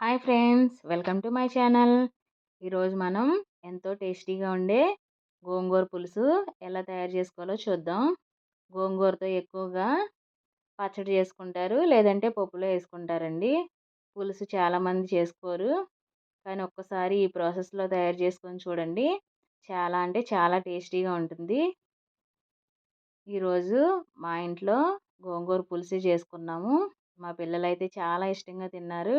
Hi friends, welcome to my channel. ఈరోజు మనం ఎంతో టేస్టీగా ఉండే గోంగూర పులుసు ఎలా తయారు చేసుకోవాలో చూద్దాం. గోంగూరతో ఎక్కువగా పచ్చడి చేసుకుంటారు, లేదంటే పప్పులో వేసుకుంటారండి. పులుసు చాలామంది చేసుకోరు, కానీ ఒక్కసారి ఈ ప్రాసెస్లో తయారు చేసుకొని చూడండి. చాలా అంటే చాలా టేస్టీగా ఉంటుంది. ఈరోజు మా ఇంట్లో గోంగూర పులుసు చేసుకున్నాము. మా పిల్లలైతే చాలా ఇష్టంగా తిన్నారు.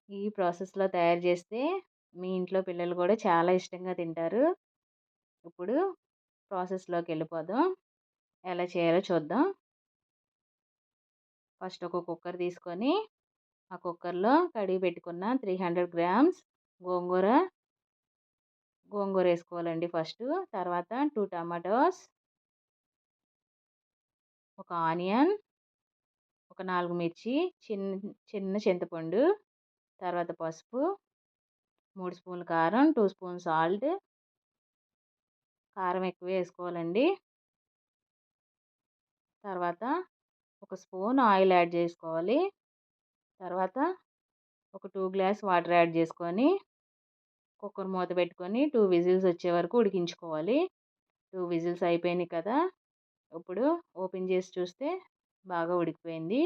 ఈ ప్రాసెస్‌లో తయారు చేస్తే మీ ఇంట్లో పిల్లలు కూడా చాలా ఇష్టంగా తింటారు. ఇప్పుడు ప్రాసెస్‌లోకెళ్ళిపోదాం. ఎలా చేయాలో చూద్దాం. ఫస్ట్ ఒక కుక్కర్ తీసుకొని, ఆ కుక్కర్‌లో కడిగి పెట్టుకున్న 300 గ్రామ్స్ గోంగూర గోంగూరేసుకోవాలండి ఫస్టు. తర్వాత 2 టమాటోస్, ఒక ఆనియన్, ఒక 4 మిర్చి, చిన్న చింతపండు, తర్వాత పసుపు, 3 స్పూన్లు కారం, 2 స్పూన్ సాల్ట్. కారం ఎక్కువే ఏసుకోవాలండి. తర్వాత ఒక స్పూన్ ఆయిల్ యాడ్ చేసుకోవాలి. తర్వాత ఒక 2 గ్లాస్ వాటర్ యాడ్ చేసుకొని, కుక్కర్ మూత పెట్టుకొని 2 విజిల్స్ వచ్చే వరకు ఉడికించుకోవాలి. 2 విజిల్స్ అయిపోయినాయి కదా! ఇప్పుడు ఓపెన్ చేసి చూస్తే బాగా ఉడికిపోయింది.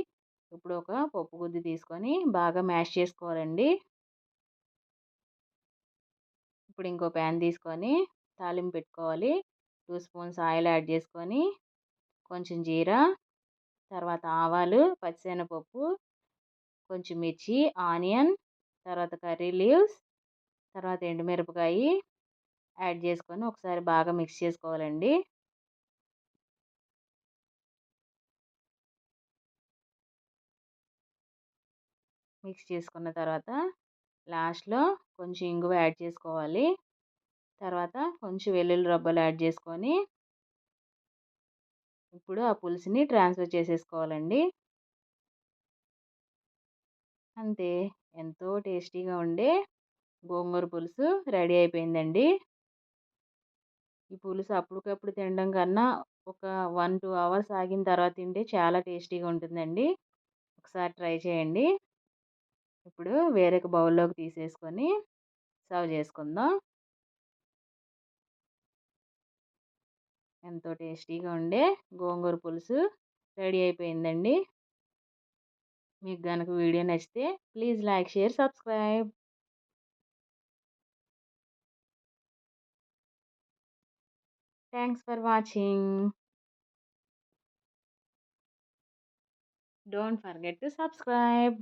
ఇప్పుడు ఒక పప్పు గుత్తి తీసుకొని బాగా మ్యాష్ చేసుకోవాలండి. ఇప్పుడు ఇంకో ప్యాన్ తీసుకొని తాలింపు పెట్టుకోవాలి. 2 స్పూన్స్ ఆయిల్ యాడ్ చేసుకొని, కొంచెం జీరా, తర్వాత ఆవాలు, పచ్చిశనగపప్పు, కొంచెం మిర్చి, ఆనియన్, తర్వాత కర్రీ లీవ్స్, తర్వాత ఎండుమిరపకాయి యాడ్ చేసుకొని ఒకసారి బాగా మిక్స్ చేసుకోవాలండి. మిక్స్ చేసుకున్న తర్వాత లాస్ట్‌లో కొంచెం ఇంగువ యాడ్ చేసుకోవాలి. తర్వాత కొంచెం వెల్లుల్లి రబ్బలు యాడ్ చేసుకొని, ఇప్పుడు ఆ పులుసుని ట్రాన్స్‌ఫర్ చేసేసుకోవాలండి. అంతే, ఎంతో టేస్టీగా ఉండే గోంగూర పులుసు రెడీ అయిపోయిందండి. ఈ పులుసు అప్పటికప్పుడు తినడం కన్నా ఒక 1, 2 అవర్స్ ఆగిన తర్వాత తింటే చాలా టేస్టీగా ఉంటుందండి. ఒకసారి ట్రై చేయండి. ఇప్పుడు వేరొక బౌల్‌లోకి తీసేసుకొని సర్వ్ చేసుకుందాం. ఎంతో టేస్టీగా ఉండే గోంగూర పులుసు రెడీ అయిపోయిందండి. మీకు గనక వీడియో నచ్చితే please like, share, subscribe. Thanks for watching. Don't forget to subscribe.